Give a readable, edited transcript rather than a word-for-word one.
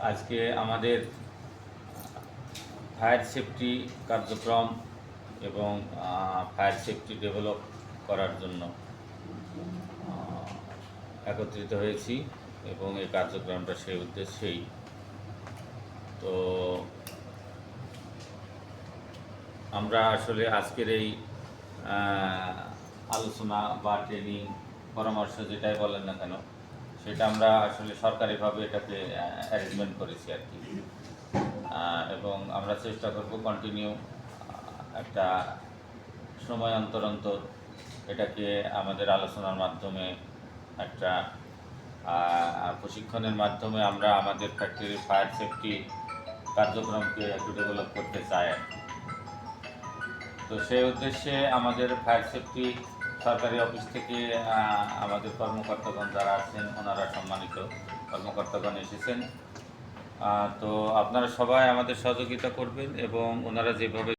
আজকে আমাদের fire safety কার্যক্রম এবং ফায়ার সেফটি ডেভেলপ করার জন্য একত্রিত হয়েছি এবং এই কার্যক্রমটা সেই উদ্দেশ্যেই। তো আমরা আসলে আজকের এই আলোচনা বা ট্রেনিং পরামর্শ যেটাই বলেন না কেন, সেটা আমরা আসলে সরকারিভাবে এটাকে অ্যারেঞ্জমেন্ট করেছি আর কি। এবং আমরা চেষ্টা করব কন্টিনিউ একটা সময় অন্তর অন্তর এটাকে আমাদের আলোচনার মাধ্যমে একটা প্রশিক্ষণের মাধ্যমে আমরা আমাদের ফ্যাক্টরির ফায়ার সেফটি কার্যক্রমকে একটু ডেভেলপ করতে চাই। তো সেই উদ্দেশ্যে আমাদের ফায়ার সেফটি সরকারি অফিস থেকে আমাদের কর্মকর্তাগণ যারা আছেন, ওনারা সম্মানিত কর্মকর্তাগণ এসেছেন। তো আপনারা সবাই আমাদের সহযোগিতা করবেন এবং ওনারা যেভাবে